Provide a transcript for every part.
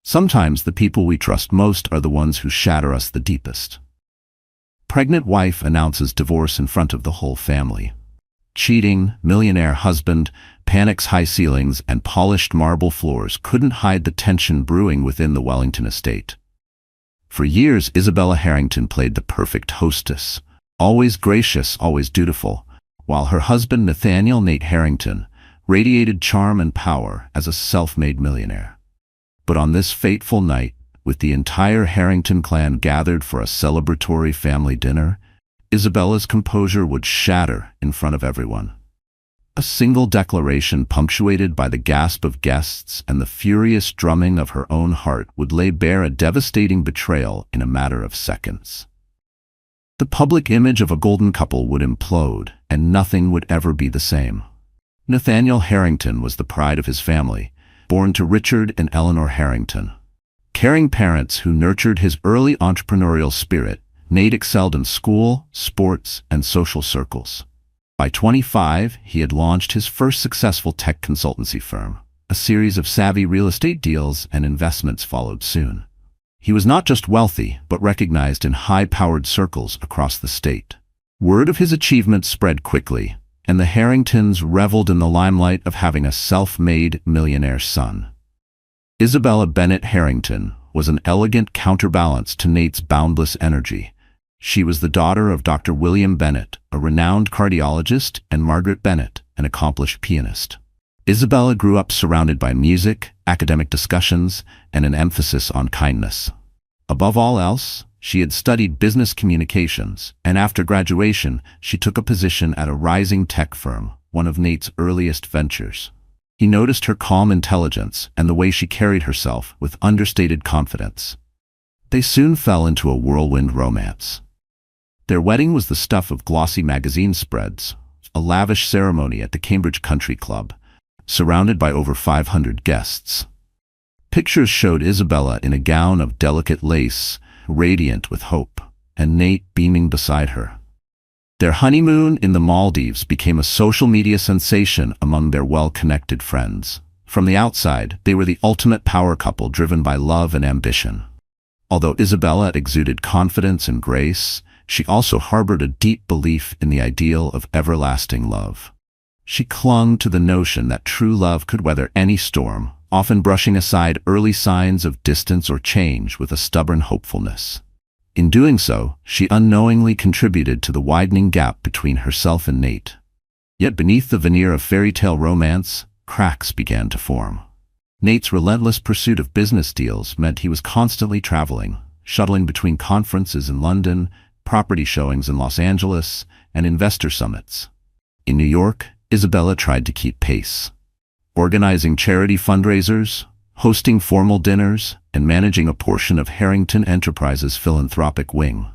Sometimes the people we trust most are the ones who shatter us the deepest. Pregnant wife announces divorce in front of the whole family. Cheating, millionaire husband, panics high ceilings and polished marble floors couldn't hide the tension brewing within the Wellington estate. For years, Isabella Harrington played the perfect hostess, always gracious, always dutiful, while her husband Nathaniel Nate Harrington radiated charm and power as a self-made millionaire. But on this fateful night, with the entire Harrington clan gathered for a celebratory family dinner, Isabella's composure would shatter in front of everyone. A single declaration punctuated by the gasp of guests and the furious drumming of her own heart would lay bare a devastating betrayal in a matter of seconds. The public image of a golden couple would implode, and nothing would ever be the same. Nathaniel Harrington was the pride of his family, born to Richard and Eleanor Harrington. Caring parents who nurtured his early entrepreneurial spirit, Nate excelled in school, sports, and social circles. By 25, he had launched his first successful tech consultancy firm. A series of savvy real estate deals and investments followed soon. He was not just wealthy, but recognized in high-powered circles across the state. Word of his achievements spread quickly, and the Harringtons reveled in the limelight of having a self-made millionaire son. Isabella Bennett Harrington was an elegant counterbalance to Nate's boundless energy. She was the daughter of Dr. William Bennett, a renowned cardiologist, and Margaret Bennett, an accomplished pianist. Isabella grew up surrounded by music, academic discussions, and an emphasis on kindness. Above all else, she had studied business communications, and after graduation, she took a position at a rising tech firm, one of Nate's earliest ventures. He noticed her calm intelligence and the way she carried herself with understated confidence. They soon fell into a whirlwind romance. Their wedding was the stuff of glossy magazine spreads, a lavish ceremony at the Cambridge Country Club, surrounded by over 500 guests. Pictures showed Isabella in a gown of delicate lace, radiant with hope, and Nate beaming beside her. Their honeymoon in the Maldives became a social media sensation among their well-connected friends. From the outside, they were the ultimate power couple driven by love and ambition. Although Isabella exuded confidence and grace, she also harbored a deep belief in the ideal of everlasting love. She clung to the notion that true love could weather any storm, often brushing aside early signs of distance or change with a stubborn hopefulness. In doing so, she unknowingly contributed to the widening gap between herself and Nate. Yet beneath the veneer of fairy tale romance, cracks began to form. Nate's relentless pursuit of business deals meant he was constantly traveling, shuttling between conferences in London, property showings in Los Angeles, and investor summits. In New York, Isabella tried to keep pace, organizing charity fundraisers, hosting formal dinners, and managing a portion of Harrington Enterprises' philanthropic wing.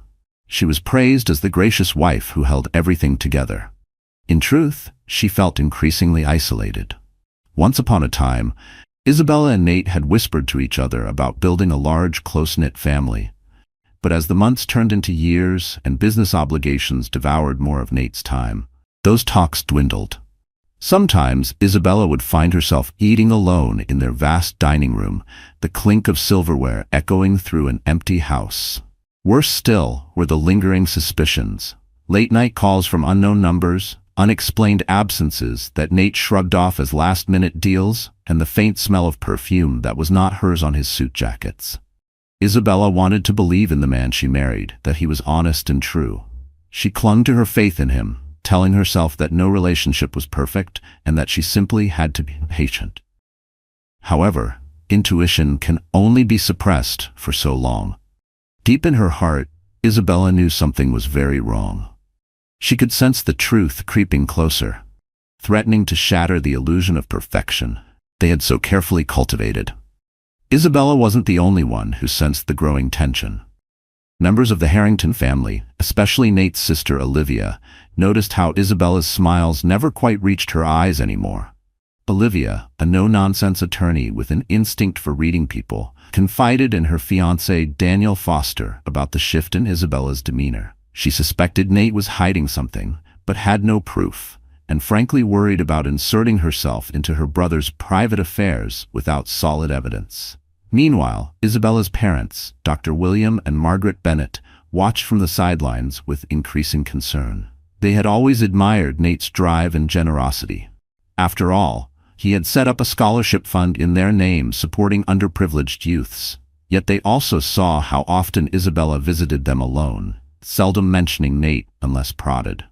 She was praised as the gracious wife who held everything together. In truth, she felt increasingly isolated. Once upon a time, Isabella and Nate had whispered to each other about building a large, close-knit family. But as the months turned into years and business obligations devoured more of Nate's time, those talks dwindled. Sometimes, Isabella would find herself eating alone in their vast dining room, the clink of silverware echoing through an empty house. Worse still were the lingering suspicions, late-night calls from unknown numbers, unexplained absences that Nate shrugged off as last-minute deals, and the faint smell of perfume that was not hers on his suit jackets. Isabella wanted to believe in the man she married, that he was honest and true. She clung to her faith in him, telling herself that no relationship was perfect and that she simply had to be patient. However, intuition can only be suppressed for so long. Deep in her heart, Isabella knew something was very wrong. She could sense the truth creeping closer, threatening to shatter the illusion of perfection they had so carefully cultivated. Isabella wasn't the only one who sensed the growing tension. Members of the Harrington family, especially Nate's sister Olivia, noticed how Isabella's smiles never quite reached her eyes anymore. Olivia, a no-nonsense attorney with an instinct for reading people, confided in her fiancé Daniel Foster about the shift in Isabella's demeanor. She suspected Nate was hiding something, but had no proof, and frankly worried about inserting herself into her brother's private affairs without solid evidence. Meanwhile, Isabella's parents, Dr. William and Margaret Bennett, watched from the sidelines with increasing concern. They had always admired Nate's drive and generosity. After all, he had set up a scholarship fund in their name supporting underprivileged youths. Yet they also saw how often Isabella visited them alone, seldom mentioning Nate unless prodded.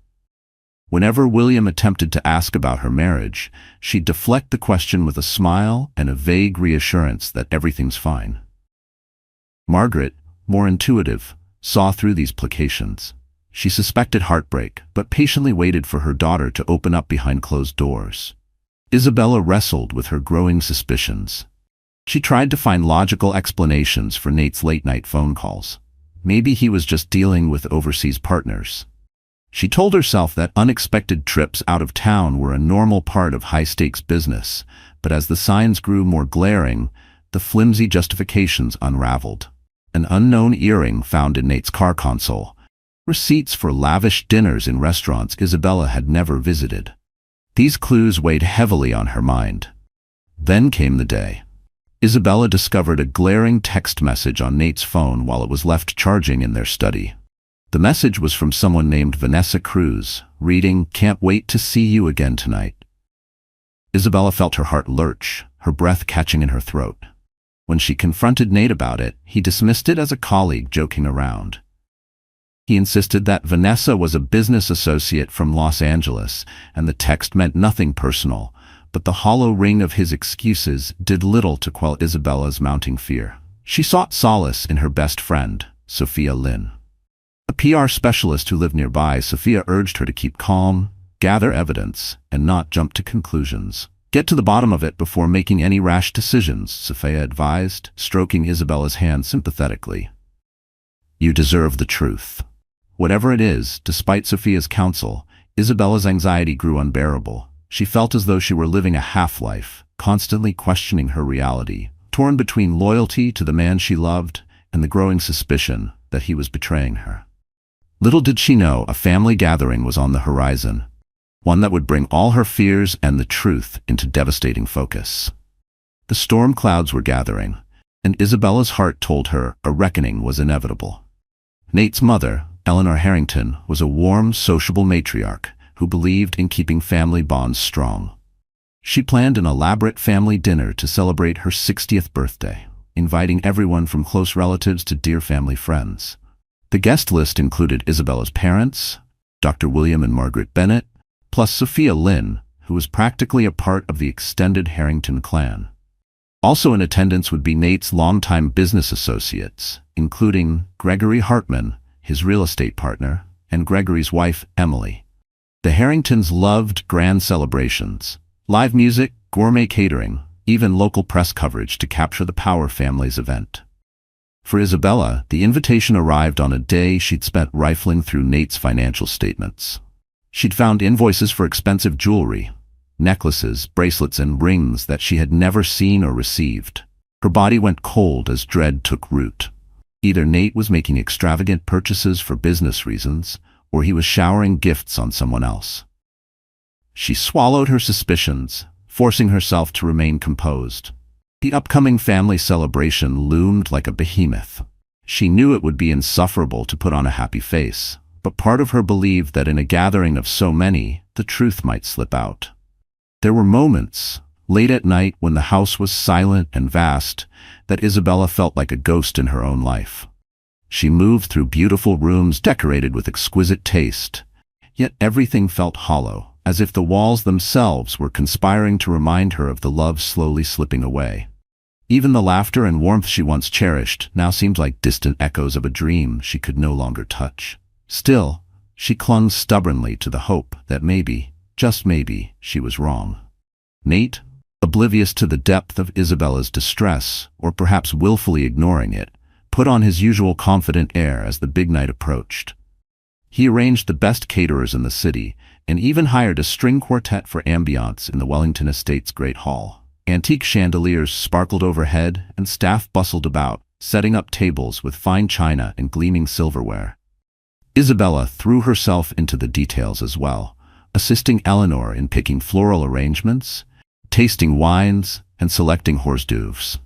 Whenever William attempted to ask about her marriage, she'd deflect the question with a smile and a vague reassurance that everything's fine. Margaret, more intuitive, saw through these placations. She suspected heartbreak, but patiently waited for her daughter to open up behind closed doors. Isabella wrestled with her growing suspicions. She tried to find logical explanations for Nate's late-night phone calls. Maybe he was just dealing with overseas partners. She told herself that unexpected trips out of town were a normal part of high-stakes business, but as the signs grew more glaring, the flimsy justifications unraveled. An unknown earring found in Nate's car console, receipts for lavish dinners in restaurants Isabella had never visited. These clues weighed heavily on her mind. Then came the day. Isabella discovered a glaring text message on Nate's phone while it was left charging in their study. The message was from someone named Vanessa Cruz, reading, "Can't wait to see you again tonight." Isabella felt her heart lurch, her breath catching in her throat. When she confronted Nate about it, he dismissed it as a colleague joking around. He insisted that Vanessa was a business associate from Los Angeles, and the text meant nothing personal, but the hollow ring of his excuses did little to quell Isabella's mounting fear. She sought solace in her best friend, Sophia Lynn. A PR specialist who lived nearby, Sophia urged her to keep calm, gather evidence, and not jump to conclusions. "Get to the bottom of it before making any rash decisions," Sophia advised, stroking Isabella's hand sympathetically. "You deserve the truth." Whatever it is, despite Sophia's counsel, Isabella's anxiety grew unbearable. She felt as though she were living a half-life, constantly questioning her reality, torn between loyalty to the man she loved and the growing suspicion that he was betraying her. Little did she know a family gathering was on the horizon, one that would bring all her fears and the truth into devastating focus. The storm clouds were gathering, and Isabella's heart told her a reckoning was inevitable. Nate's mother, Eleanor Harrington, was a warm, sociable matriarch who believed in keeping family bonds strong. She planned an elaborate family dinner to celebrate her 60th birthday, inviting everyone from close relatives to dear family friends. The guest list included Isabella's parents, Dr. William and Margaret Bennett, plus Sophia Lynn, who was practically a part of the extended Harrington clan. Also in attendance would be Nate's longtime business associates, including Gregory Hartman, his real estate partner, and Gregory's wife, Emily. The Harringtons loved grand celebrations, live music, gourmet catering, even local press coverage to capture the Power family's event. For Isabella, the invitation arrived on a day she'd spent rifling through Nate's financial statements. She'd found invoices for expensive jewelry, necklaces, bracelets, and rings that she had never seen or received. Her body went cold as dread took root. Either Nate was making extravagant purchases for business reasons, or he was showering gifts on someone else. She swallowed her suspicions, forcing herself to remain composed. The upcoming family celebration loomed like a behemoth. She knew it would be insufferable to put on a happy face, but part of her believed that in a gathering of so many, the truth might slip out. There were moments, late at night when the house was silent and vast, that Isabella felt like a ghost in her own life. She moved through beautiful rooms decorated with exquisite taste, yet everything felt hollow, as if the walls themselves were conspiring to remind her of the love slowly slipping away. Even the laughter and warmth she once cherished now seemed like distant echoes of a dream she could no longer touch. Still, she clung stubbornly to the hope that maybe, just maybe, she was wrong. Nate, oblivious to the depth of Isabella's distress, or perhaps willfully ignoring it, put on his usual confident air as the big night approached. He arranged the best caterers in the city, and even hired a string quartet for ambiance in the Wellington Estate's Great Hall. Antique chandeliers sparkled overhead, and staff bustled about, setting up tables with fine china and gleaming silverware. Isabella threw herself into the details as well, assisting Eleanor in picking floral arrangements, tasting wines, and selecting hors d'oeuvres.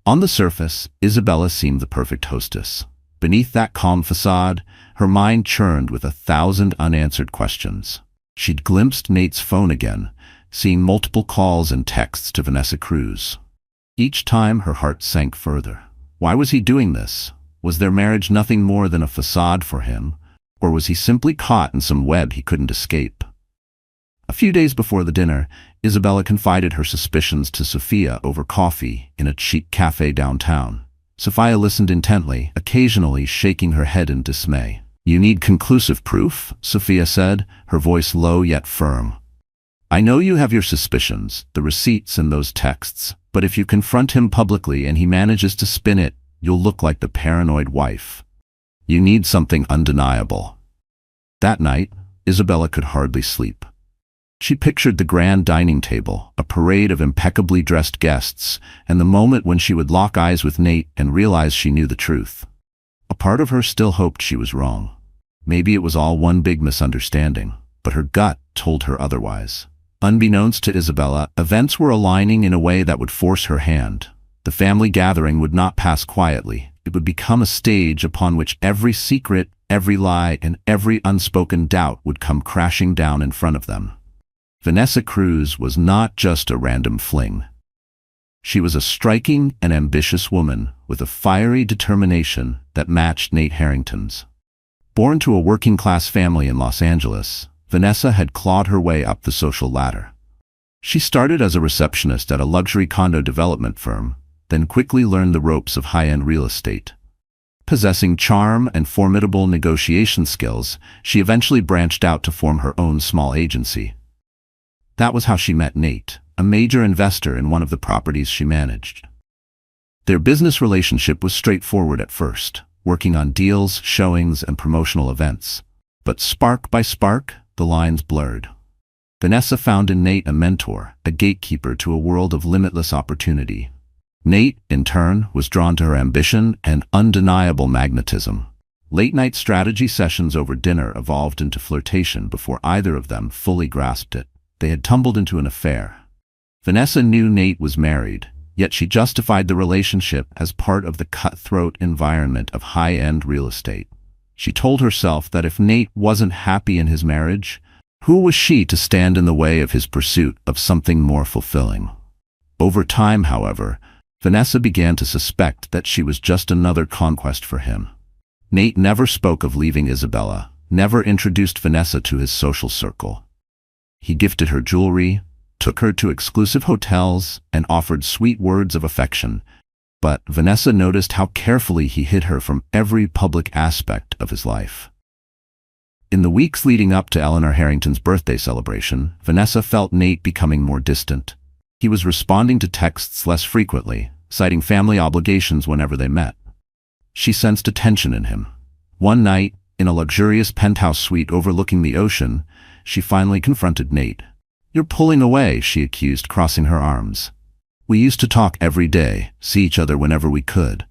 On the surface, Isabella seemed the perfect hostess. Beneath that calm facade, her mind churned with 1,000 unanswered questions. She'd glimpsed Nate's phone again, seeing multiple calls and texts to Vanessa Cruz. Each time, her heart sank further. Why was he doing this? Was their marriage nothing more than a facade for him? Or was he simply caught in some web he couldn't escape? A few days before the dinner, Isabella confided her suspicions to Sophia over coffee in a cheap cafe downtown. Sophia listened intently, occasionally shaking her head in dismay. "You need conclusive proof," Sophia said, her voice low yet firm. "I know you have your suspicions, the receipts and those texts, but if you confront him publicly and he manages to spin it, you'll look like the paranoid wife. You need something undeniable." That night, Isabella could hardly sleep. She pictured the grand dining table, a parade of impeccably dressed guests, and the moment when she would lock eyes with Nate and realize she knew the truth. A part of her still hoped she was wrong. Maybe it was all one big misunderstanding, but her gut told her otherwise. Unbeknownst to Isabella, events were aligning in a way that would force her hand. The family gathering would not pass quietly. It would become a stage upon which every secret, every lie, and every unspoken doubt would come crashing down in front of them. Vanessa Cruz was not just a random fling. She was a striking and ambitious woman with a fiery determination that matched Nate Harrington's. Born to a working-class family in Los Angeles, Vanessa had clawed her way up the social ladder. She started as a receptionist at a luxury condo development firm, then quickly learned the ropes of high-end real estate. Possessing charm and formidable negotiation skills, she eventually branched out to form her own small agency. That was how she met Nate, a major investor in one of the properties she managed. Their business relationship was straightforward at first, working on deals, showings, and promotional events. But spark by spark, the lines blurred. Vanessa found in Nate a mentor, a gatekeeper to a world of limitless opportunity. Nate, in turn, was drawn to her ambition and undeniable magnetism. Late-night strategy sessions over dinner evolved into flirtation before either of them fully grasped it. They had tumbled into an affair. Vanessa knew Nate was married, yet she justified the relationship as part of the cutthroat environment of high-end real estate. She told herself that if Nate wasn't happy in his marriage, who was she to stand in the way of his pursuit of something more fulfilling? Over time, however, Vanessa began to suspect that she was just another conquest for him. Nate never spoke of leaving Isabella, never introduced Vanessa to his social circle. He gifted her jewelry, took her to exclusive hotels, and offered sweet words of affection. But Vanessa noticed how carefully he hid her from every public aspect of his life. In the weeks leading up to Eleanor Harrington's birthday celebration, Vanessa felt Nate becoming more distant. He was responding to texts less frequently, citing family obligations whenever they met. She sensed a tension in him. One night, in a luxurious penthouse suite overlooking the ocean, she finally confronted Nate. "You're pulling away," she accused, crossing her arms. "We used to talk every day, see each other whenever we could.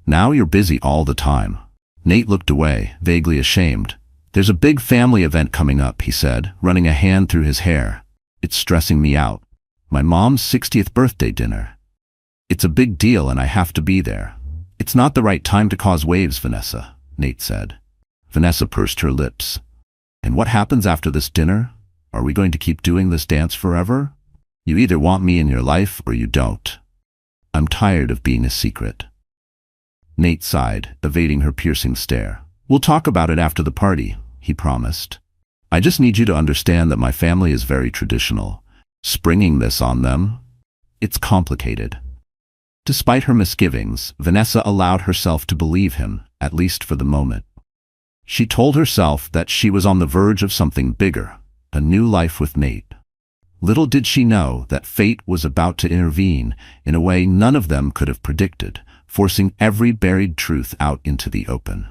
Now you're busy all the time." Nate looked away, vaguely ashamed. "There's a big family event coming up," he said, running a hand through his hair. "It's stressing me out. My mom's 60th birthday dinner. It's a big deal and I have to be there." "It's not the right time to cause waves, Vanessa," Nate said. Vanessa pursed her lips. "And what happens after this dinner? Are we going to keep doing this dance forever? You either want me in your life or you don't. I'm tired of being a secret." Nate sighed, evading her piercing stare. "We'll talk about it after the party," he promised. "I just need you to understand that my family is very traditional. Springing this on them? It's complicated." Despite her misgivings, Vanessa allowed herself to believe him, at least for the moment. She told herself that she was on the verge of something bigger, a new life with Nate. Little did she know that fate was about to intervene in a way none of them could have predicted, forcing every buried truth out into the open.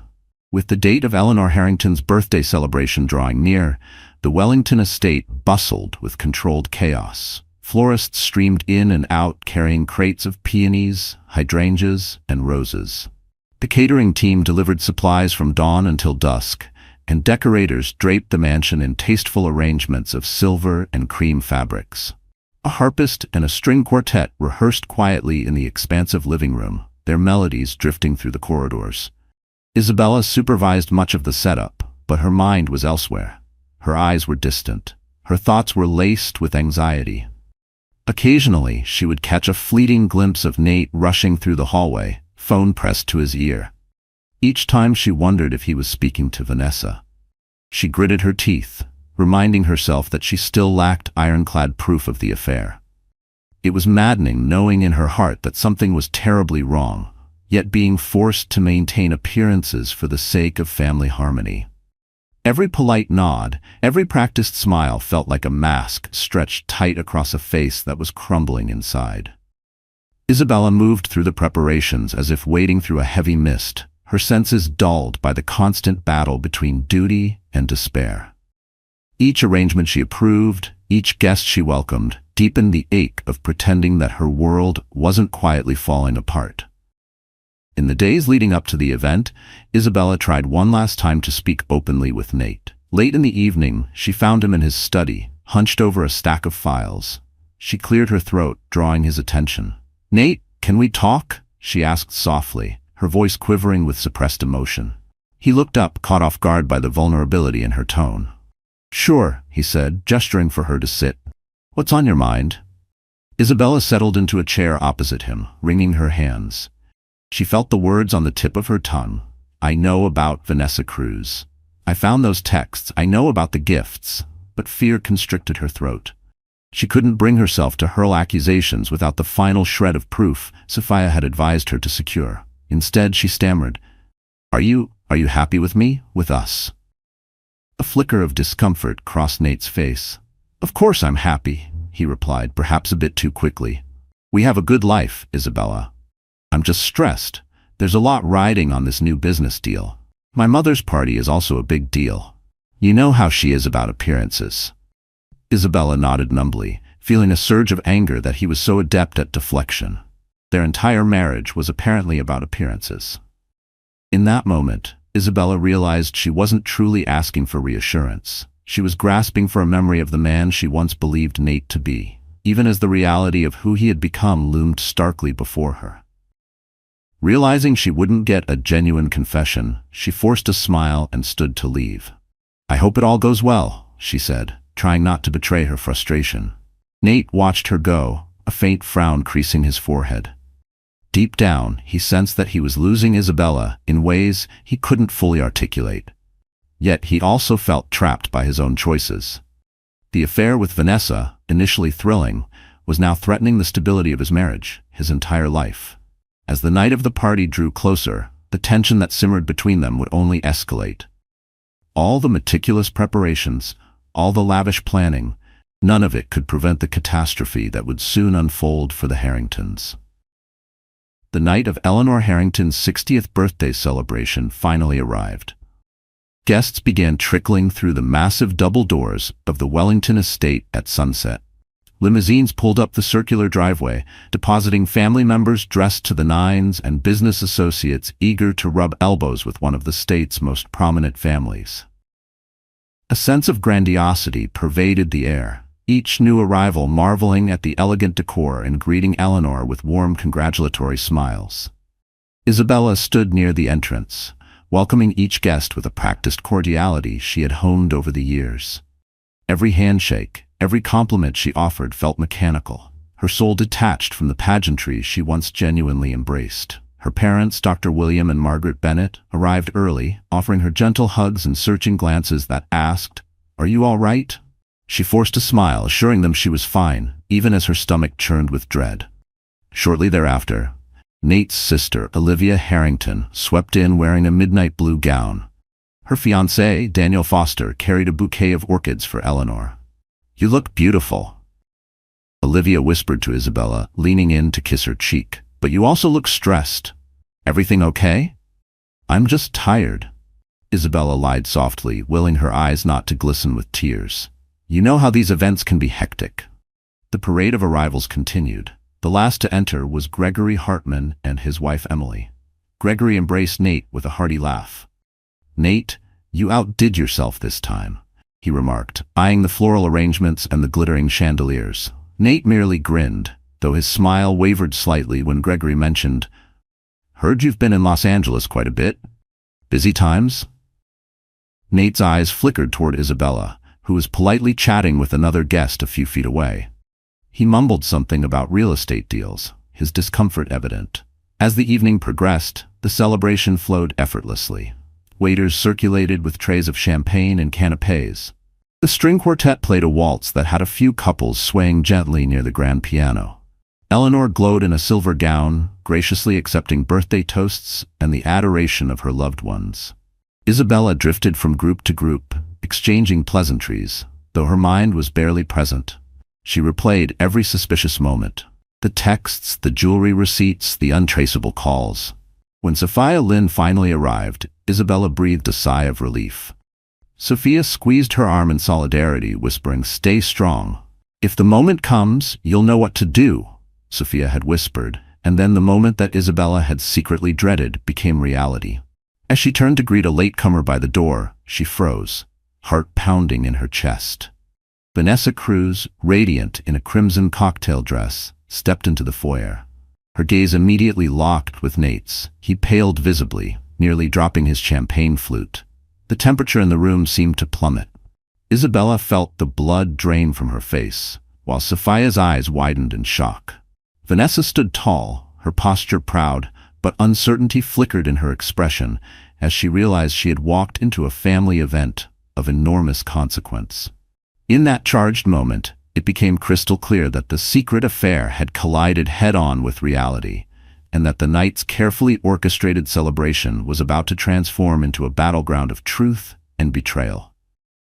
With the date of Eleanor Harrington's birthday celebration drawing near, the Wellington estate bustled with controlled chaos. Florists streamed in and out carrying crates of peonies, hydrangeas, and roses. The catering team delivered supplies from dawn until dusk, and decorators draped the mansion in tasteful arrangements of silver and cream fabrics. A harpist and a string quartet rehearsed quietly in the expansive living room, their melodies drifting through the corridors. Isabella supervised much of the setup, but her mind was elsewhere. Her eyes were distant. Her thoughts were laced with anxiety. Occasionally, she would catch a fleeting glimpse of Nate rushing through the hallway, phone pressed to his ear. Each time she wondered if he was speaking to Vanessa. She gritted her teeth, reminding herself that she still lacked ironclad proof of the affair. It was maddening knowing in her heart that something was terribly wrong, yet being forced to maintain appearances for the sake of family harmony. Every polite nod, every practiced smile felt like a mask stretched tight across a face that was crumbling inside. Isabella moved through the preparations as if wading through a heavy mist, her senses dulled by the constant battle between duty and despair. Each arrangement she approved, each guest she welcomed, deepened the ache of pretending that her world wasn't quietly falling apart. In the days leading up to the event, Isabella tried one last time to speak openly with Nate. Late in the evening, she found him in his study, hunched over a stack of files. She cleared her throat, drawing his attention. "Nate, can we talk?" she asked softly, her voice quivering with suppressed emotion. He looked up, caught off guard by the vulnerability in her tone. "Sure," he said, gesturing for her to sit. "What's on your mind?" Isabella settled into a chair opposite him, wringing her hands. She felt the words on the tip of her tongue. "I know about Vanessa Cruz. I found those texts. I know about the gifts." But fear constricted her throat. She couldn't bring herself to hurl accusations without the final shred of proof Sophia had advised her to secure. Instead, she stammered, Are you happy with me? With us?" A flicker of discomfort crossed Nate's face. "Of course I'm happy," he replied, perhaps a bit too quickly. "We have a good life, Isabella. I'm just stressed. There's a lot riding on this new business deal. My mother's party is also a big deal. You know how she is about appearances." Isabella nodded numbly, feeling a surge of anger that he was so adept at deflection. Their entire marriage was apparently about appearances. In that moment, Isabella realized she wasn't truly asking for reassurance. She was grasping for a memory of the man she once believed Nate to be, even as the reality of who he had become loomed starkly before her. Realizing she wouldn't get a genuine confession, she forced a smile and stood to leave. "I hope it all goes well," she said, trying not to betray her frustration. Nate watched her go, a faint frown creasing his forehead. Deep down, he sensed that he was losing Isabella in ways he couldn't fully articulate. Yet he also felt trapped by his own choices. The affair with Vanessa, initially thrilling, was now threatening the stability of his marriage, his entire life. As the night of the party drew closer, the tension that simmered between them would only escalate. All the meticulous preparations, all the lavish planning, none of it could prevent the catastrophe that would soon unfold for the Harringtons. The night of Eleanor Harrington's 60th birthday celebration finally arrived. Guests began trickling through the massive double doors of the Wellington estate at sunset. Limousines pulled up the circular driveway, depositing family members dressed to the nines and business associates eager to rub elbows with one of the state's most prominent families. A sense of grandiosity pervaded the air, each new arrival marveling at the elegant decor and greeting Eleanor with warm congratulatory smiles. Isabella stood near the entrance, welcoming each guest with a practiced cordiality she had honed over the years. Every handshake, every compliment she offered felt mechanical, her soul detached from the pageantry she once genuinely embraced. Her parents, Dr. William and Margaret Bennett, arrived early, offering her gentle hugs and searching glances that asked, "Are you all right?" She forced a smile, assuring them she was fine, even as her stomach churned with dread. Shortly thereafter, Nate's sister, Olivia Harrington, swept in wearing a midnight blue gown. Her fiancé, Daniel Foster, carried a bouquet of orchids for Eleanor. "You look beautiful," Olivia whispered to Isabella, leaning in to kiss her cheek. "But you also look stressed. Everything okay?" "I'm just tired," Isabella lied softly, willing her eyes not to glisten with tears. "You know how these events can be hectic." The parade of arrivals continued. The last to enter was Gregory Hartman and his wife Emily. Gregory embraced Nate with a hearty laugh. "Nate, you outdid yourself this time," he remarked, eyeing the floral arrangements and the glittering chandeliers. Nate merely grinned, though his smile wavered slightly when Gregory mentioned, "Heard you've been in Los Angeles quite a bit. Busy times?" Nate's eyes flickered toward Isabella, who was politely chatting with another guest a few feet away. He mumbled something about real estate deals, his discomfort evident. As the evening progressed, the celebration flowed effortlessly. Waiters circulated with trays of champagne and canapés. The string quartet played a waltz that had a few couples swaying gently near the grand piano. Eleanor glowed in a silver gown, graciously accepting birthday toasts and the adoration of her loved ones. Isabella drifted from group to group, exchanging pleasantries, though her mind was barely present. She replayed every suspicious moment. The texts, the jewelry receipts, the untraceable calls. When Sophia Lynn finally arrived, Isabella breathed a sigh of relief. Sophia squeezed her arm in solidarity, whispering, "Stay strong. If the moment comes, you'll know what to do," Sophia had whispered, and then the moment that Isabella had secretly dreaded became reality. As she turned to greet a latecomer by the door, she froze, heart pounding in her chest. Vanessa Cruz, radiant in a crimson cocktail dress, stepped into the foyer. Her gaze immediately locked with Nate's. He paled visibly, nearly dropping his champagne flute. The temperature in the room seemed to plummet. Isabella felt the blood drain from her face, while Sophia's eyes widened in shock. Vanessa stood tall, her posture proud, but uncertainty flickered in her expression as she realized she had walked into a family event of enormous consequence. In that charged moment, it became crystal clear that the secret affair had collided head-on with reality, and that the night's carefully orchestrated celebration was about to transform into a battleground of truth and betrayal.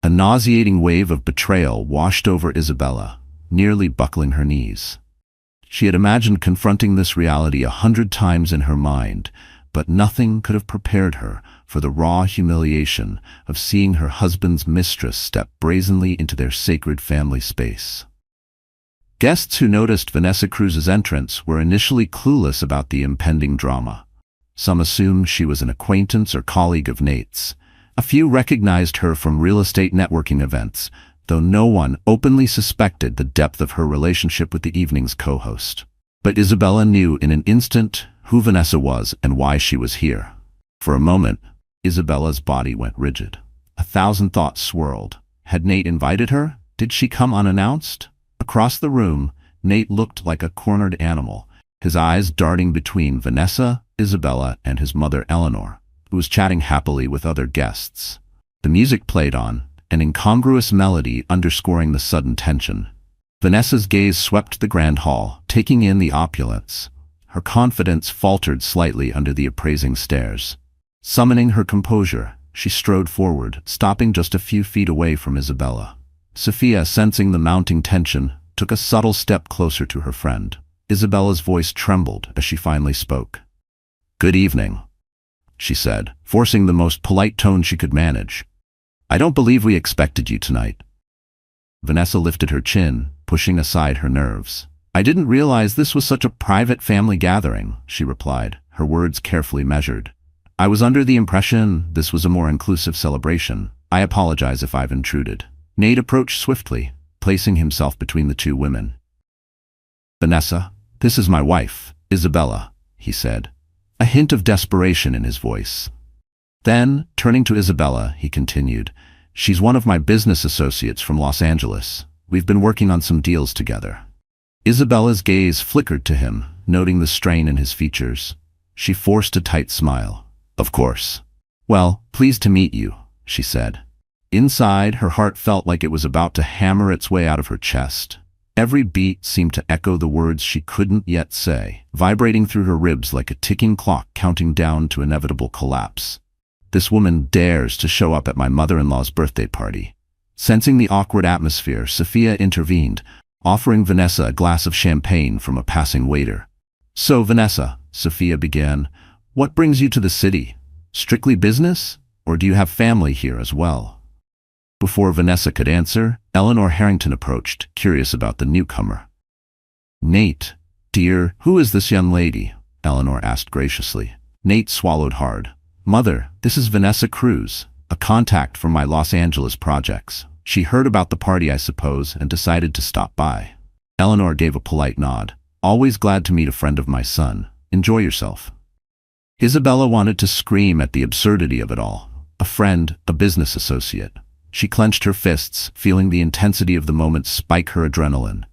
A nauseating wave of betrayal washed over Isabella, nearly buckling her knees. She had imagined confronting this reality 100 times in her mind, but nothing could have prepared her for the raw humiliation of seeing her husband's mistress step brazenly into their sacred family space. Guests who noticed Vanessa Cruz's entrance were initially clueless about the impending drama. Some assumed she was an acquaintance or colleague of Nate's. A few recognized her from real estate networking events, though no one openly suspected the depth of her relationship with the evening's co-host. But Isabella knew in an instant who Vanessa was and why she was here. For a moment, Isabella's body went rigid. 1,000 thoughts swirled. Had Nate invited her? Did she come unannounced? Across the room, Nate looked like a cornered animal, his eyes darting between Vanessa, Isabella, and his mother Eleanor, who was chatting happily with other guests. The music played on, an incongruous melody underscoring the sudden tension. Vanessa's gaze swept the grand hall, taking in the opulence. Her confidence faltered slightly under the appraising stares. Summoning her composure, she strode forward, stopping just a few feet away from Isabella. Sophia, sensing the mounting tension, took a subtle step closer to her friend. Isabella's voice trembled as she finally spoke. "Good evening," she said, forcing the most polite tone she could manage. "I don't believe we expected you tonight." Vanessa lifted her chin, pushing aside her nerves. "I didn't realize this was such a private family gathering," she replied, her words carefully measured. "I was under the impression this was a more inclusive celebration. I apologize if I've intruded." Nate approached swiftly, placing himself between the two women. "Vanessa, this is my wife, Isabella," he said, a hint of desperation in his voice. Then, turning to Isabella, he continued, "She's one of my business associates from Los Angeles. We've been working on some deals together." Isabella's gaze flickered to him, noting the strain in his features. She forced a tight smile. "Of course." "Well, pleased to meet you," she said. Inside, her heart felt like it was about to hammer its way out of her chest. Every beat seemed to echo the words she couldn't yet say, vibrating through her ribs like a ticking clock counting down to inevitable collapse. "This woman dares to show up at my mother-in-law's birthday party." Sensing the awkward atmosphere, Sophia intervened, offering Vanessa a glass of champagne from a passing waiter. "So, Vanessa," Sophia began, "what brings you to the city? Strictly business? Or do you have family here as well?" Before Vanessa could answer, Eleanor Harrington approached, curious about the newcomer. "Nate, dear, who is this young lady?" Eleanor asked graciously. Nate swallowed hard. "Mother, this is Vanessa Cruz, a contact from my Los Angeles projects. She heard about the party, I suppose, and decided to stop by." Eleanor gave a polite nod. "Always glad to meet a friend of my son. Enjoy yourself." Isabella wanted to scream at the absurdity of it all. A friend, a business associate. She clenched her fists, feeling the intensity of the moment spike her adrenaline.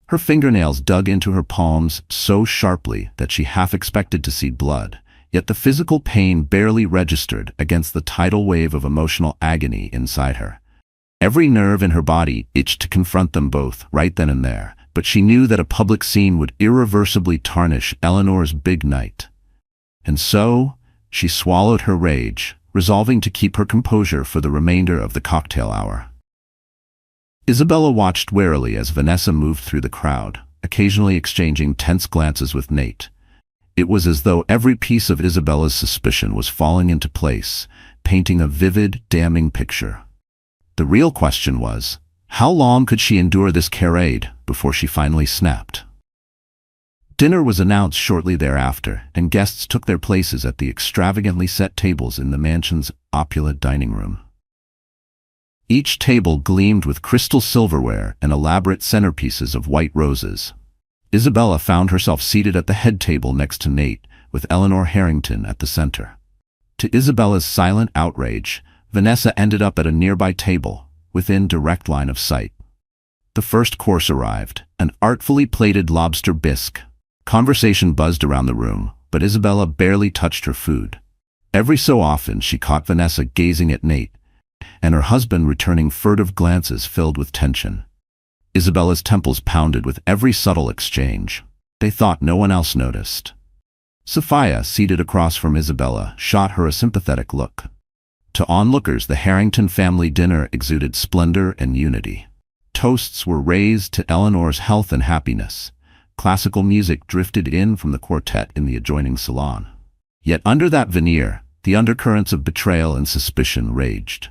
Her fingernails dug into her palms so sharply that she half expected to see blood, yet the physical pain barely registered against the tidal wave of emotional agony inside her. Every nerve in her body itched to confront them both right then and there, but she knew that a public scene would irreversibly tarnish Eleanor's big night. And so, she swallowed her rage, resolving to keep her composure for the remainder of the cocktail hour. Isabella watched warily as Vanessa moved through the crowd, occasionally exchanging tense glances with Nate. It was as though every piece of Isabella's suspicion was falling into place, painting a vivid, damning picture. The real question was, how long could she endure this charade before she finally snapped? Dinner was announced shortly thereafter, and guests took their places at the extravagantly set tables in the mansion's opulent dining room. Each table gleamed with crystal silverware and elaborate centerpieces of white roses. Isabella found herself seated at the head table next to Nate, with Eleanor Harrington at the center. To Isabella's silent outrage, Vanessa ended up at a nearby table, within direct line of sight. The first course arrived, an artfully plated lobster bisque. Conversation buzzed around the room, but Isabella barely touched her food. Every so often she caught Vanessa gazing at Nate, and her husband returning furtive glances filled with tension. Isabella's temples pounded with every subtle exchange. They thought no one else noticed. Sophia, seated across from Isabella, shot her a sympathetic look. To onlookers, the Harrington family dinner exuded splendor and unity. Toasts were raised to Eleanor's health and happiness. Classical music drifted in from the quartet in the adjoining salon. Yet under that veneer, the undercurrents of betrayal and suspicion raged.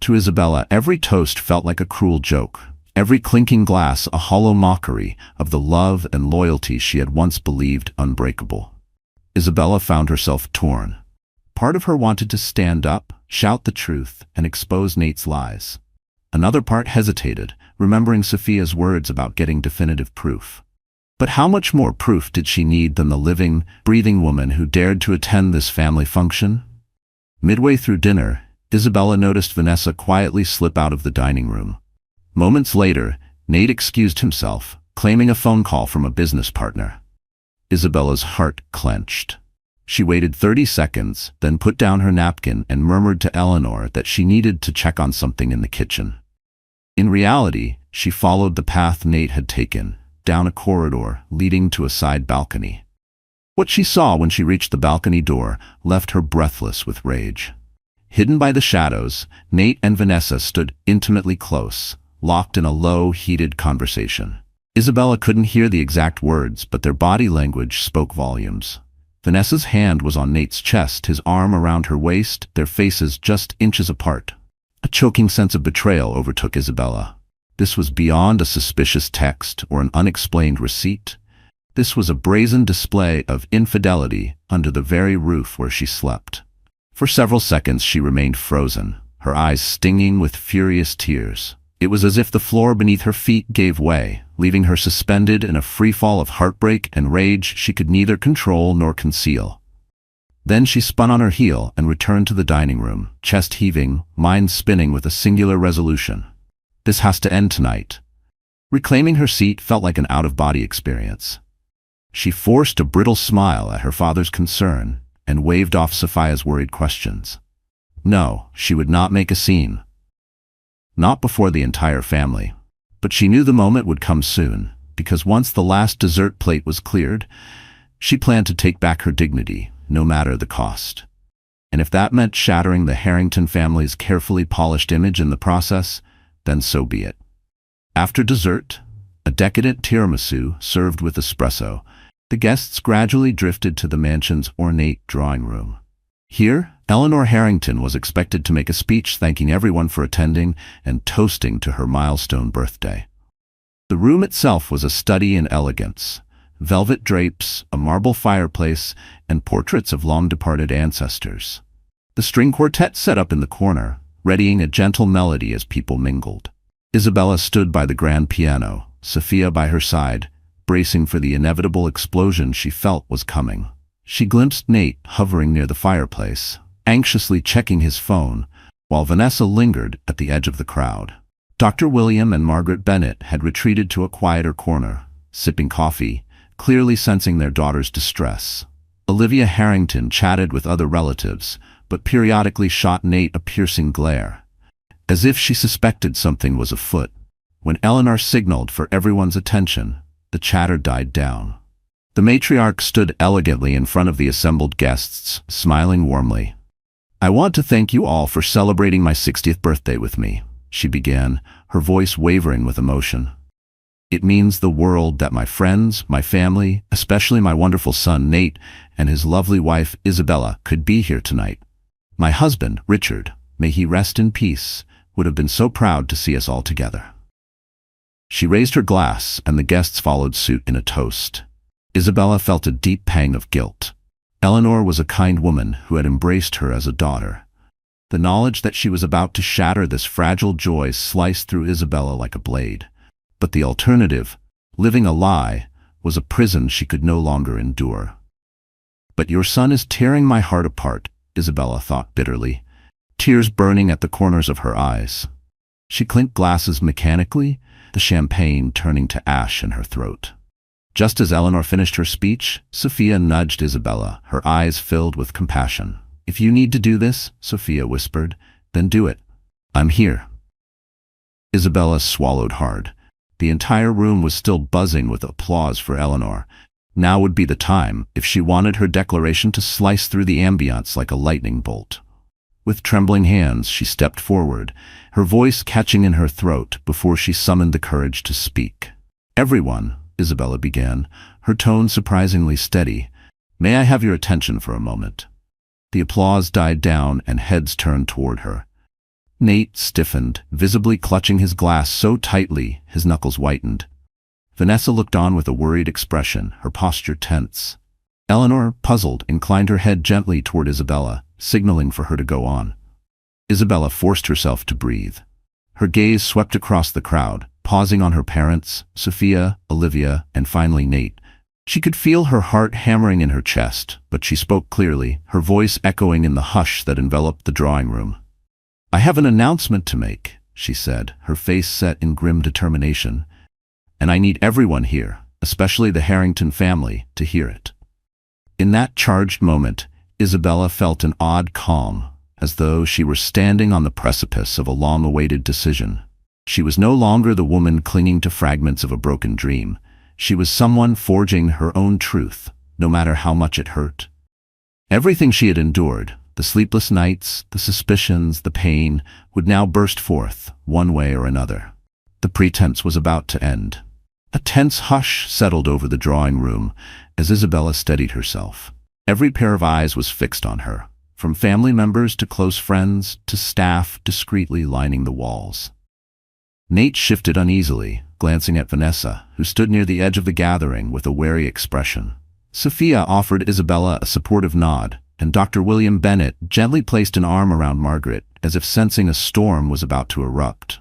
To Isabella, every toast felt like a cruel joke, every clinking glass a hollow mockery of the love and loyalty she had once believed unbreakable. Isabella found herself torn. Part of her wanted to stand up, shout the truth, and expose Nate's lies. Another part hesitated, remembering Sophia's words about getting definitive proof. But how much more proof did she need than the living, breathing woman who dared to attend this family function? Midway through dinner, Isabella noticed Vanessa quietly slip out of the dining room. Moments later, Nate excused himself, claiming a phone call from a business partner. Isabella's heart clenched. She waited 30 seconds, then put down her napkin and murmured to Eleanor that she needed to check on something in the kitchen. In reality, she followed the path Nate had taken, down a corridor leading to a side balcony. What she saw when she reached the balcony door left her breathless with rage. Hidden by the shadows, Nate and Vanessa stood intimately close, locked in a low, heated conversation. Isabella couldn't hear the exact words, but their body language spoke volumes. Vanessa's hand was on Nate's chest, his arm around her waist, their faces just inches apart. A choking sense of betrayal overtook Isabella. This was beyond a suspicious text or an unexplained receipt. This was a brazen display of infidelity under the very roof where she slept. For several seconds she remained frozen, her eyes stinging with furious tears. It was as if the floor beneath her feet gave way, leaving her suspended in a freefall of heartbreak and rage she could neither control nor conceal. Then she spun on her heel and returned to the dining room, chest heaving, mind spinning with a singular resolution. This has to end tonight. Reclaiming her seat felt like an out-of-body experience. She forced a brittle smile at her father's concern and waved off Sophia's worried questions. No, she would not make a scene. Not before the entire family. But she knew the moment would come soon, because once the last dessert plate was cleared, she planned to take back her dignity, no matter the cost. And if that meant shattering the Harrington family's carefully polished image in the process, then so be it. After dessert, a decadent tiramisu served with espresso, the guests gradually drifted to the mansion's ornate drawing room. Here, Eleanor Harrington was expected to make a speech thanking everyone for attending and toasting to her milestone birthday. The room itself was a study in elegance. Velvet drapes, a marble fireplace, and portraits of long-departed ancestors. The string quartet set up in the corner, readying a gentle melody as people mingled. Isabella stood by the grand piano, Sophia by her side, bracing for the inevitable explosion she felt was coming. She glimpsed Nate hovering near the fireplace, anxiously checking his phone, while Vanessa lingered at the edge of the crowd. Dr. William and Margaret Bennett had retreated to a quieter corner, sipping coffee, clearly sensing their daughter's distress. Olivia Harrington chatted with other relatives, but periodically shot Nate a piercing glare, as if she suspected something was afoot. When Eleanor signaled for everyone's attention, the chatter died down. The matriarch stood elegantly in front of the assembled guests, smiling warmly. "I want to thank you all for celebrating my 60th birthday with me," she began, her voice wavering with emotion. "It means the world that my friends, my family, especially my wonderful son Nate and his lovely wife Isabella could be here tonight. My husband, Richard, may he rest in peace, would have been so proud to see us all together." She raised her glass, and the guests followed suit in a toast. Isabella felt a deep pang of guilt. Eleanor was a kind woman who had embraced her as a daughter. The knowledge that she was about to shatter this fragile joy sliced through Isabella like a blade. But the alternative, living a lie, was a prison she could no longer endure. "But your son is tearing my heart apart," Isabella thought bitterly, tears burning at the corners of her eyes. She clinked glasses mechanically, the champagne turning to ash in her throat. Just as Eleanor finished her speech, Sophia nudged Isabella, her eyes filled with compassion. "If you need to do this," Sophia whispered, "then do it. I'm here." Isabella swallowed hard. The entire room was still buzzing with applause for Eleanor. Now would be the time, if she wanted her declaration to slice through the ambience like a lightning bolt. With trembling hands, she stepped forward, her voice catching in her throat before she summoned the courage to speak. "Everyone," Isabella began, her tone surprisingly steady, "may I have your attention for a moment?" The applause died down and heads turned toward her. Nate stiffened, visibly clutching his glass so tightly his knuckles whitened. Vanessa looked on with a worried expression, her posture tense. Eleanor, puzzled, inclined her head gently toward Isabella, signaling for her to go on. Isabella forced herself to breathe. Her gaze swept across the crowd, pausing on her parents, Sophia, Olivia, and finally Nate. She could feel her heart hammering in her chest, but she spoke clearly, her voice echoing in the hush that enveloped the drawing room. "I have an announcement to make," she said, her face set in grim determination, "and I need everyone here, especially the Harrington family, to hear it." In that charged moment, Isabella felt an odd calm, as though she were standing on the precipice of a long-awaited decision. She was no longer the woman clinging to fragments of a broken dream. She was someone forging her own truth, no matter how much it hurt. Everything she had endured, the sleepless nights, the suspicions, the pain, would now burst forth, one way or another. The pretense was about to end. A tense hush settled over the drawing room as Isabella steadied herself. Every pair of eyes was fixed on her, from family members to close friends to staff discreetly lining the walls. Nate shifted uneasily, glancing at Vanessa, who stood near the edge of the gathering with a wary expression. Sophia offered Isabella a supportive nod, and Dr. William Bennett gently placed an arm around Margaret, as if sensing a storm was about to erupt.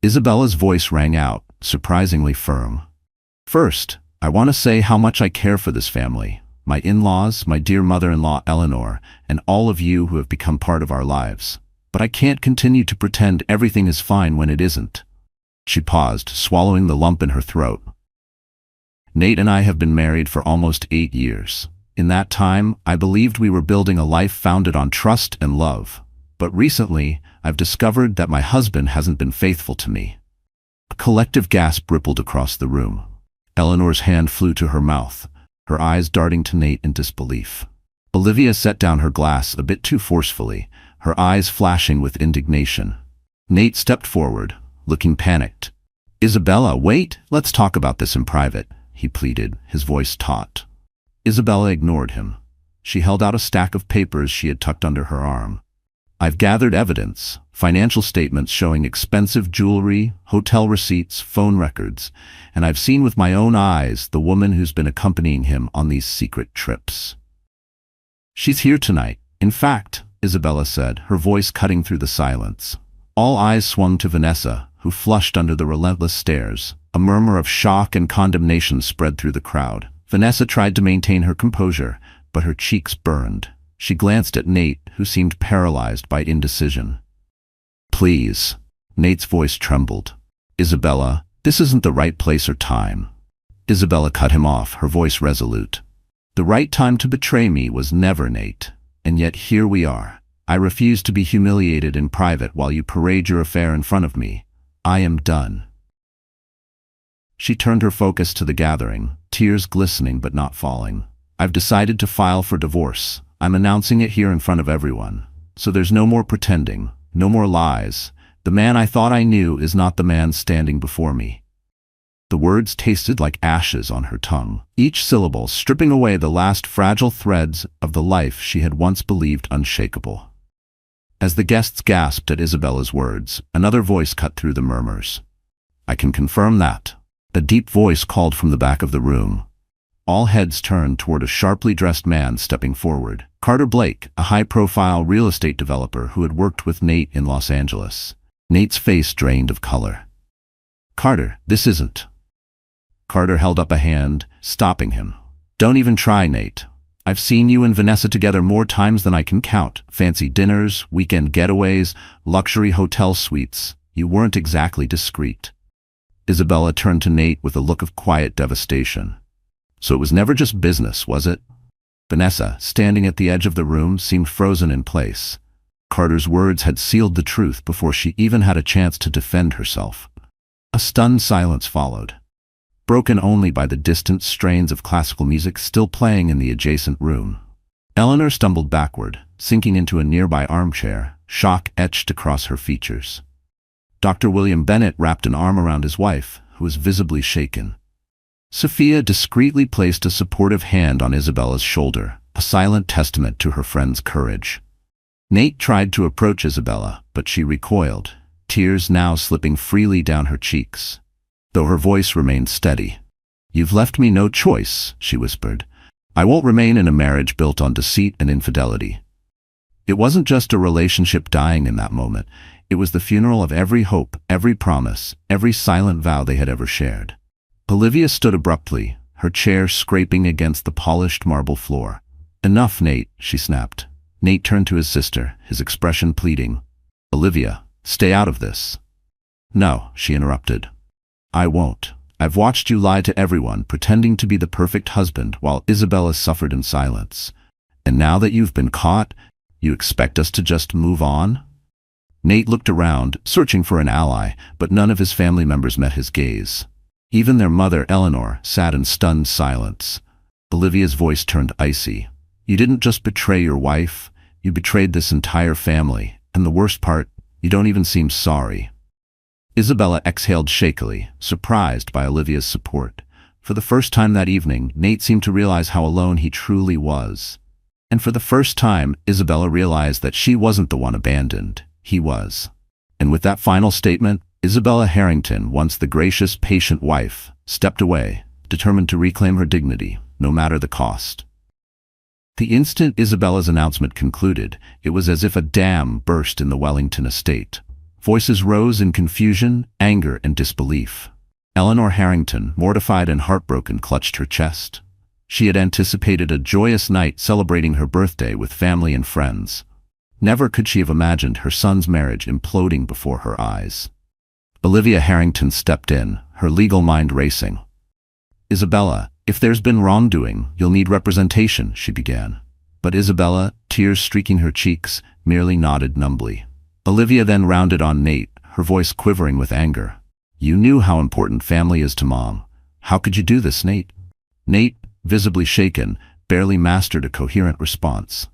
Isabella's voice rang out, surprisingly firm. "First, I want to say how much I care for this family, my in-laws, my dear mother-in-law Eleanor, and all of you who have become part of our lives. But I can't continue to pretend everything is fine when it isn't." She paused, swallowing the lump in her throat. "Nate and I have been married for almost 8 years. In that time, I believed we were building a life founded on trust and love. But recently, I've discovered that my husband hasn't been faithful to me." A collective gasp rippled across the room. Eleanor's hand flew to her mouth, her eyes darting to Nate in disbelief. Olivia set down her glass a bit too forcefully, her eyes flashing with indignation. Nate stepped forward, looking panicked. "Isabella, wait, let's talk about this in private," he pleaded, his voice taut. Isabella ignored him. She held out a stack of papers she had tucked under her arm. "I've gathered evidence, financial statements showing expensive jewelry, hotel receipts, phone records, and I've seen with my own eyes the woman who's been accompanying him on these secret trips. She's here tonight. In fact," Isabella said, her voice cutting through the silence. All eyes swung to Vanessa, who flushed under the relentless stares, A murmur of shock and condemnation spread through the crowd. Vanessa tried to maintain her composure, but her cheeks burned. She glanced at Nate, who seemed paralyzed by indecision. "Please." Nate's voice trembled. "Isabella, this isn't the right place or time." Isabella cut him off, her voice resolute. "The right time to betray me was never, Nate. And yet here we are. I refuse to be humiliated in private while you parade your affair in front of me. I am done." She turned her focus to the gathering, tears glistening but not falling. "I've decided to file for divorce. I'm announcing it here in front of everyone. So there's no more pretending, no more lies. The man I thought I knew is not the man standing before me." The words tasted like ashes on her tongue, each syllable stripping away the last fragile threads of the life she had once believed unshakable. As the guests gasped at Isabella's words, another voice cut through the murmurs. "I can confirm that." A deep voice called from the back of the room. All heads turned toward a sharply dressed man stepping forward. Carter Blake, a high-profile real estate developer who had worked with Nate in Los Angeles. Nate's face drained of color. "Carter, this isn't." Carter held up a hand, stopping him. "Don't even try, Nate. I've seen you and Vanessa together more times than I can count. Fancy dinners, weekend getaways, luxury hotel suites. You weren't exactly discreet." Isabella turned to Nate with a look of quiet devastation. "So it was never just business, was it?" Vanessa, standing at the edge of the room, seemed frozen in place. Carter's words had sealed the truth before she even had a chance to defend herself. A stunned silence followed, broken only by the distant strains of classical music still playing in the adjacent room. Eleanor stumbled backward, sinking into a nearby armchair, shock etched across her features. Dr. William Bennett wrapped an arm around his wife, who was visibly shaken. Sophia discreetly placed a supportive hand on Isabella's shoulder, a silent testament to her friend's courage. Nate tried to approach Isabella, but she recoiled, tears now slipping freely down her cheeks, though her voice remained steady. "You've left me no choice," she whispered. "I won't remain in a marriage built on deceit and infidelity." It wasn't just a relationship dying in that moment. It was the funeral of every hope, every promise, every silent vow they had ever shared. Olivia stood abruptly, her chair scraping against the polished marble floor. "Enough, Nate," she snapped. Nate turned to his sister, his expression pleading. "Olivia, stay out of this." "No," she interrupted. "I won't. I've watched you lie to everyone, pretending to be the perfect husband while Isabella suffered in silence. And now that you've been caught, you expect us to just move on?" Nate looked around, searching for an ally, but none of his family members met his gaze. Even their mother, Eleanor, sat in stunned silence. Olivia's voice turned icy. "You didn't just betray your wife, you betrayed this entire family, and the worst part, you don't even seem sorry." Isabella exhaled shakily, surprised by Olivia's support. For the first time that evening, Nate seemed to realize how alone he truly was. And for the first time, Isabella realized that she wasn't the one abandoned. He was. And with that final statement, Isabella Harrington, once the gracious, patient wife, stepped away, determined to reclaim her dignity, no matter the cost. The instant Isabella's announcement concluded, it was as if a dam burst in the Wellington estate. Voices rose in confusion, anger, and disbelief. Eleanor Harrington, mortified and heartbroken, clutched her chest. She had anticipated a joyous night celebrating her birthday with family and friends. Never could she have imagined her son's marriage imploding before her eyes. Olivia Harrington stepped in, her legal mind racing. "Isabella, if there's been wrongdoing, you'll need representation," she began. But Isabella, tears streaking her cheeks, merely nodded numbly. Olivia then rounded on Nate, her voice quivering with anger. "You knew how important family is to Mom. How could you do this, Nate?" Nate, visibly shaken, barely mastered a coherent response.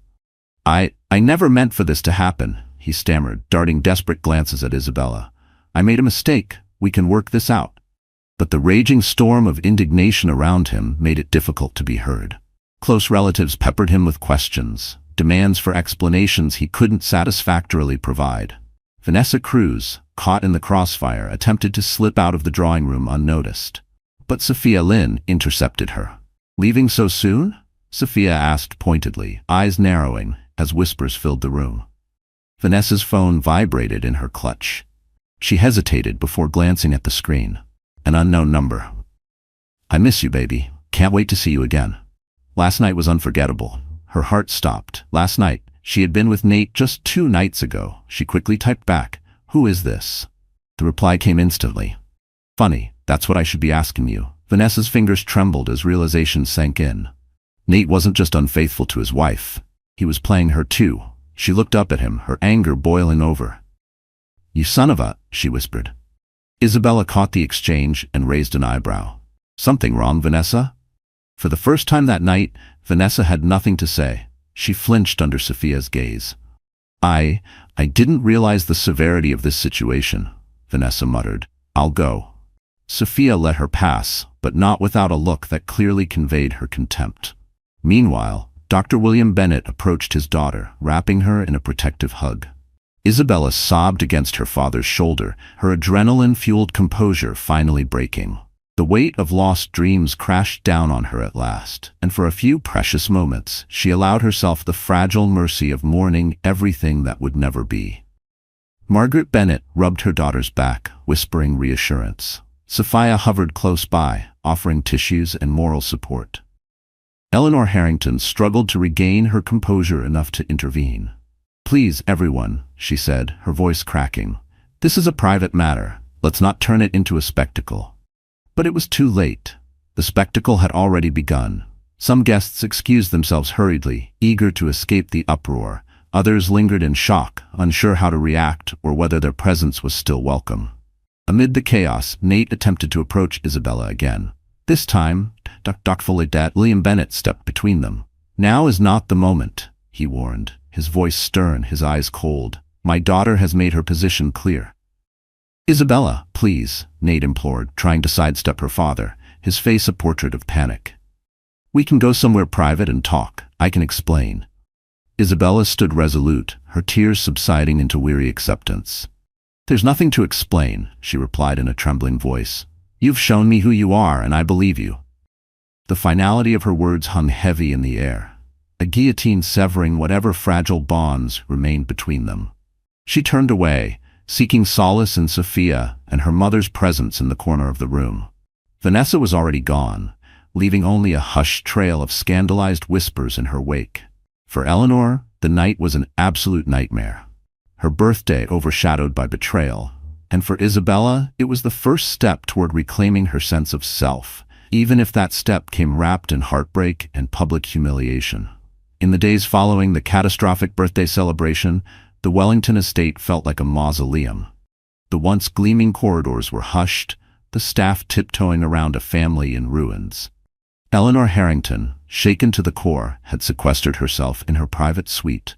I never meant for this to happen," he stammered, darting desperate glances at Isabella. "I made a mistake. We can work this out." But the raging storm of indignation around him made it difficult to be heard. Close relatives peppered him with questions, demands for explanations he couldn't satisfactorily provide. Vanessa Cruz, caught in the crossfire, attempted to slip out of the drawing room unnoticed. But Sophia Lynn intercepted her. "Leaving so soon?" Sophia asked pointedly, eyes narrowing as whispers filled the room. Vanessa's phone vibrated in her clutch. She hesitated before glancing at the screen. An unknown number. I miss you, baby. Can't wait to see you again. Last night was unforgettable. Her heart stopped. Last night, she had been with Nate just 2 nights ago. She quickly typed back, "Who is this?" The reply came instantly. "Funny, that's what I should be asking you." Vanessa's fingers trembled as realization sank in. Nate wasn't just unfaithful to his wife. He was playing her too. She looked up at him, her anger boiling over. "You son of a," she whispered. Isabella caught the exchange and raised an eyebrow. "Something wrong, Vanessa?" For the first time that night, Vanessa had nothing to say. She flinched under Sophia's gaze. I didn't realize the severity of this situation," Vanessa muttered. "I'll go." Sophia let her pass, but not without a look that clearly conveyed her contempt. Meanwhile, Dr. William Bennett approached his daughter, wrapping her in a protective hug. Isabella sobbed against her father's shoulder, her adrenaline-fueled composure finally breaking. The weight of lost dreams crashed down on her at last, and for a few precious moments, she allowed herself the fragile mercy of mourning everything that would never be. Margaret Bennett rubbed her daughter's back, whispering reassurance. Sophia hovered close by, offering tissues and moral support. Eleanor Harrington struggled to regain her composure enough to intervene. "Please, everyone," she said, her voice cracking. "This is a private matter. Let's not turn it into a spectacle." But it was too late. The spectacle had already begun. Some guests excused themselves hurriedly, eager to escape the uproar. Others lingered in shock, unsure how to react or whether their presence was still welcome. Amid the chaos, Nate attempted to approach Isabella again. This time, doubtfully, William Bennett stepped between them. "Now is not the moment," he warned, his voice stern, his eyes cold. "My daughter has made her position clear." "Isabella, please," Nate implored, trying to sidestep her father, his face a portrait of panic. "We can go somewhere private and talk. I can explain." Isabella stood resolute, her tears subsiding into weary acceptance. "There's nothing to explain," she replied in a trembling voice. "You've shown me who you are, and I believe you." The finality of her words hung heavy in the air, a guillotine severing whatever fragile bonds remained between them. She turned away, seeking solace in Sophia and her mother's presence in the corner of the room. Vanessa was already gone, leaving only a hushed trail of scandalized whispers in her wake. For Eleanor, the night was an absolute nightmare. Her birthday overshadowed by betrayal, and for Isabella, it was the first step toward reclaiming her sense of self, even if that step came wrapped in heartbreak and public humiliation. In the days following the catastrophic birthday celebration, the Wellington estate felt like a mausoleum. The once gleaming corridors were hushed, the staff tiptoeing around a family in ruins. Eleanor Harrington, shaken to the core, had sequestered herself in her private suite.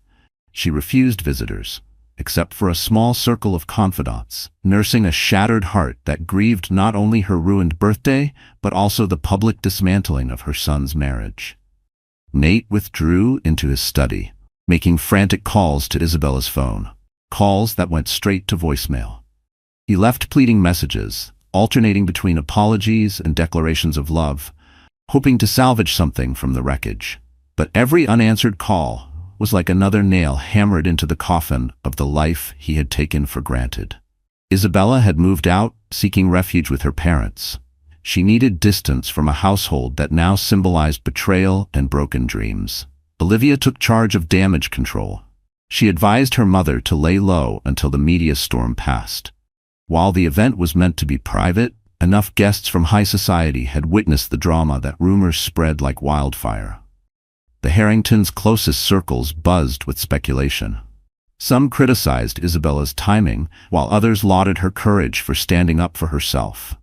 She refused visitors, except for a small circle of confidants, nursing a shattered heart that grieved not only her ruined birthday, but also the public dismantling of her son's marriage. Nate withdrew into his study, making frantic calls to Isabella's phone, calls that went straight to voicemail. He left pleading messages, alternating between apologies and declarations of love, hoping to salvage something from the wreckage. But every unanswered call was like another nail hammered into the coffin of the life he had taken for granted. Isabella had moved out, seeking refuge with her parents. She needed distance from a household that now symbolized betrayal and broken dreams. Olivia took charge of damage control. She advised her mother to lay low until the media storm passed. While the event was meant to be private, enough guests from high society had witnessed the drama that rumors spread like wildfire. The Harringtons' closest circles buzzed with speculation. Some criticized Isabella's timing, while others lauded her courage for standing up for herself.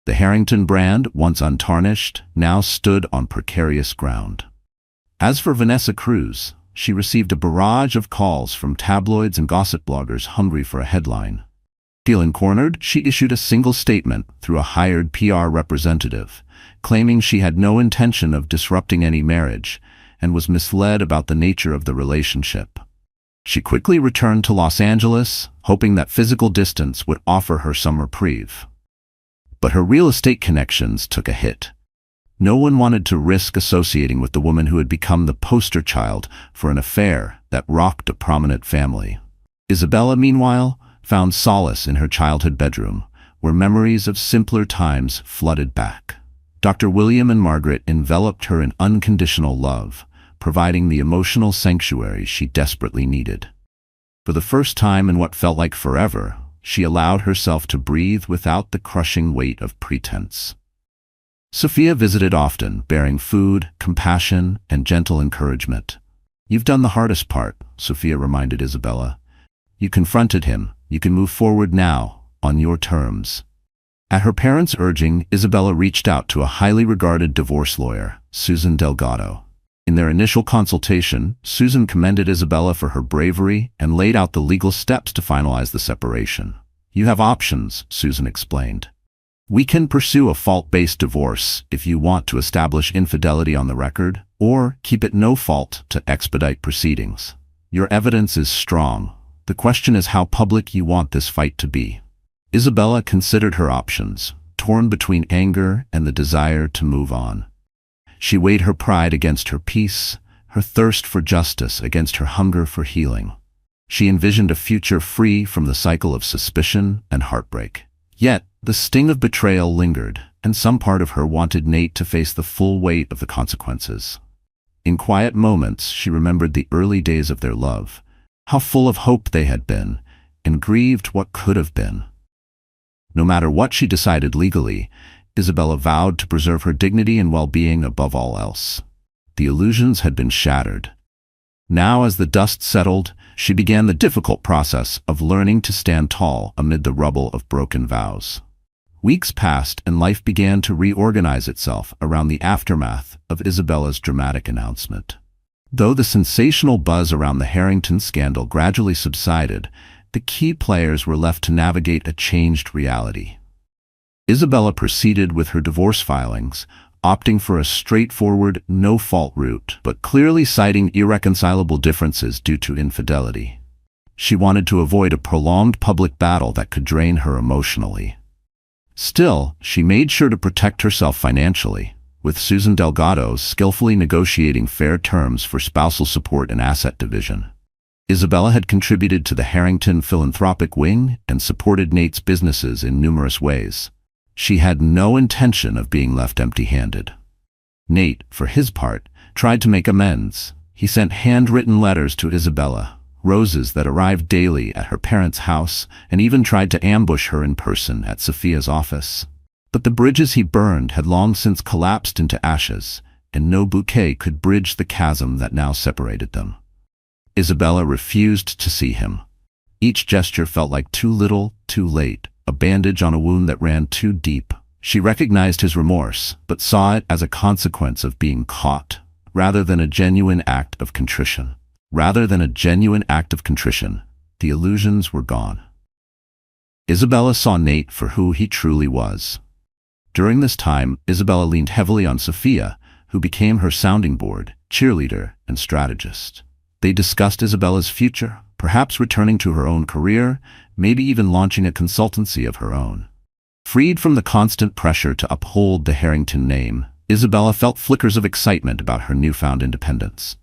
The Harrington brand, once untarnished, now stood on precarious ground. As for Vanessa Cruz, she received a barrage of calls from tabloids and gossip bloggers hungry for a headline. Feeling cornered, she issued a single statement through a hired PR representative, claiming she had no intention of disrupting any marriage and was misled about the nature of the relationship. She quickly returned to Los Angeles, hoping that physical distance would offer her some reprieve. But her real estate connections took a hit. No one wanted to risk associating with the woman who had become the poster child for an affair that rocked a prominent family. Isabella, meanwhile, found solace in her childhood bedroom, where memories of simpler times flooded back. Dr. William and Margaret enveloped her in unconditional love, providing the emotional sanctuary she desperately needed. For the first time in what felt like forever, she allowed herself to breathe without the crushing weight of pretense. Sophia visited often, bearing food, compassion, and gentle encouragement. "You've done the hardest part," Sophia reminded Isabella. "You confronted him. You can move forward now, on your terms." At her parents' urging, Isabella reached out to a highly regarded divorce lawyer, Susan Delgado. In their initial consultation, Susan commended Isabella for her bravery and laid out the legal steps to finalize the separation. "You have options," Susan explained. "We can pursue a fault-based divorce if you want to establish infidelity on the record, or keep it no fault to expedite proceedings. Your evidence is strong. The question is how public you want this fight to be." Isabella considered her options, torn between anger and the desire to move on. She weighed her pride against her peace, her thirst for justice against her hunger for healing. She envisioned a future free from the cycle of suspicion and heartbreak. Yet, the sting of betrayal lingered, and some part of her wanted Nate to face the full weight of the consequences. In quiet moments, she remembered the early days of their love, how full of hope they had been, and grieved what could have been. No matter what she decided legally, Isabella vowed to preserve her dignity and well-being above all else. The illusions had been shattered. Now, as the dust settled, she began the difficult process of learning to stand tall amid the rubble of broken vows. Weeks passed and life began to reorganize itself around the aftermath of Isabella's dramatic announcement. Though the sensational buzz around the Harrington scandal gradually subsided, the key players were left to navigate a changed reality. Isabella proceeded with her divorce filings, opting for a straightforward, no-fault route, but clearly citing irreconcilable differences due to infidelity. She wanted to avoid a prolonged public battle that could drain her emotionally. Still, she made sure to protect herself financially, with Susan Delgado skillfully negotiating fair terms for spousal support and asset division. Isabella had contributed to the Harrington philanthropic wing and supported Nate's businesses in numerous ways. She had no intention of being left empty-handed. Nate, for his part, tried to make amends. He sent handwritten letters to Isabella, roses that arrived daily at her parents' house, and even tried to ambush her in person at Sophia's office. But the bridges he burned had long since collapsed into ashes, and no bouquet could bridge the chasm that now separated them. Isabella refused to see him. Each gesture felt like too little, too late, a bandage on a wound that ran too deep. She recognized his remorse, but saw it as a consequence of being caught, rather than a genuine act of contrition. The illusions were gone. Isabella saw Nate for who he truly was. During this time, Isabella leaned heavily on Sophia, who became her sounding board, cheerleader, and strategist. They discussed Isabella's future, perhaps returning to her own career, maybe even launching a consultancy of her own. Freed from the constant pressure to uphold the Harrington name, Isabella felt flickers of excitement about her newfound independence.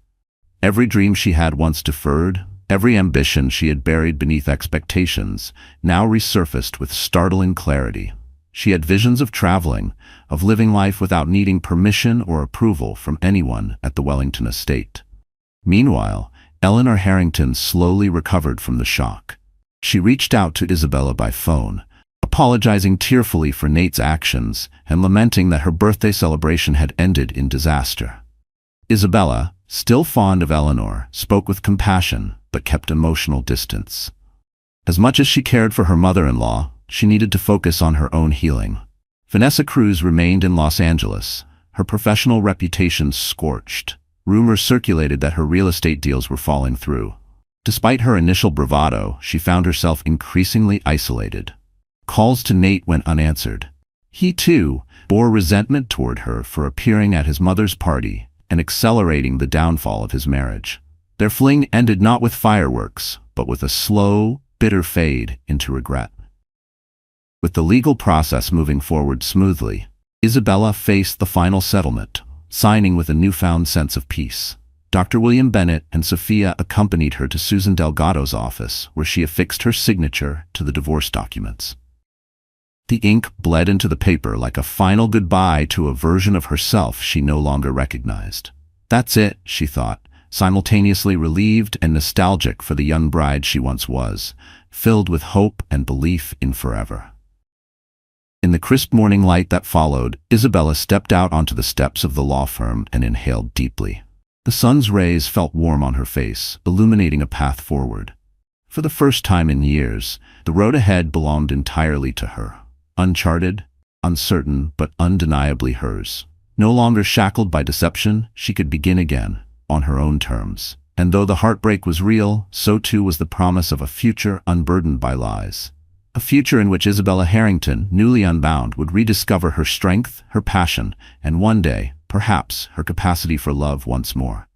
Every dream she had once deferred, every ambition she had buried beneath expectations, now resurfaced with startling clarity. She had visions of traveling, of living life without needing permission or approval from anyone at the Wellington estate. Meanwhile, Eleanor Harrington slowly recovered from the shock. She reached out to Isabella by phone, apologizing tearfully for Nate's actions and lamenting that her birthday celebration had ended in disaster. Isabella, still fond of Eleanor, spoke with compassion but kept emotional distance. As much as she cared for her mother-in-law, she needed to focus on her own healing. Vanessa Cruz remained in Los Angeles, her professional reputation scorched. Rumors circulated that her real estate deals were falling through. Despite her initial bravado, she found herself increasingly isolated. Calls to Nate went unanswered. He, too, bore resentment toward her for appearing at his mother's party and accelerating the downfall of his marriage. Their fling ended not with fireworks, but with a slow, bitter fade into regret. With the legal process moving forward smoothly, Isabella faced the final settlement, signing with a newfound sense of peace. Dr. William Bennett and Sophia accompanied her to Susan Delgado's office, where she affixed her signature to the divorce documents. The ink bled into the paper like a final goodbye to a version of herself she no longer recognized. That's it, she thought, simultaneously relieved and nostalgic for the young bride she once was, filled with hope and belief in forever. In the crisp morning light that followed, Isabella stepped out onto the steps of the law firm and inhaled deeply. The sun's rays felt warm on her face, illuminating a path forward. For the first time in years, the road ahead belonged entirely to her. Uncharted, uncertain, but undeniably hers. No longer shackled by deception, she could begin again, on her own terms. And though the heartbreak was real, so too was the promise of a future unburdened by lies. A future in which Isabella Harrington, newly unbound, would rediscover her strength, her passion, and one day, perhaps, her capacity for love once more.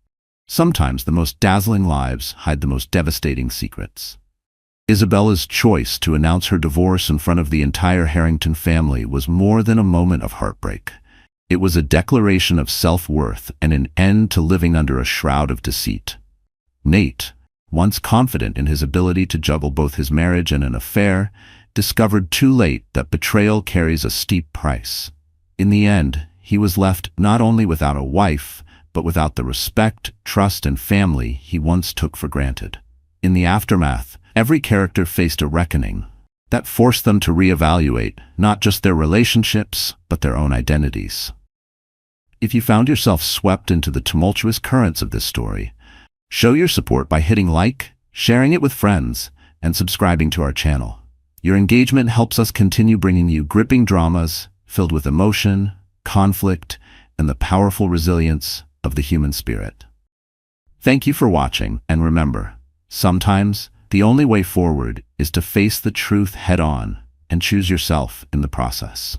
Sometimes the most dazzling lives hide the most devastating secrets. Isabella's choice to announce her divorce in front of the entire Harrington family was more than a moment of heartbreak. It was a declaration of self-worth and an end to living under a shroud of deceit. Nate, once confident in his ability to juggle both his marriage and an affair, discovered too late that betrayal carries a steep price. In the end, he was left not only without a wife, but without the respect, trust, and family he once took for granted. In the aftermath, every character faced a reckoning that forced them to reevaluate not just their relationships, but their own identities. If you found yourself swept into the tumultuous currents of this story, show your support by hitting like, sharing it with friends, and subscribing to our channel. Your engagement helps us continue bringing you gripping dramas filled with emotion, conflict, and the powerful resilience of the human spirit. Thank you for watching, and remember, sometimes the only way forward is to face the truth head-on and choose yourself in the process.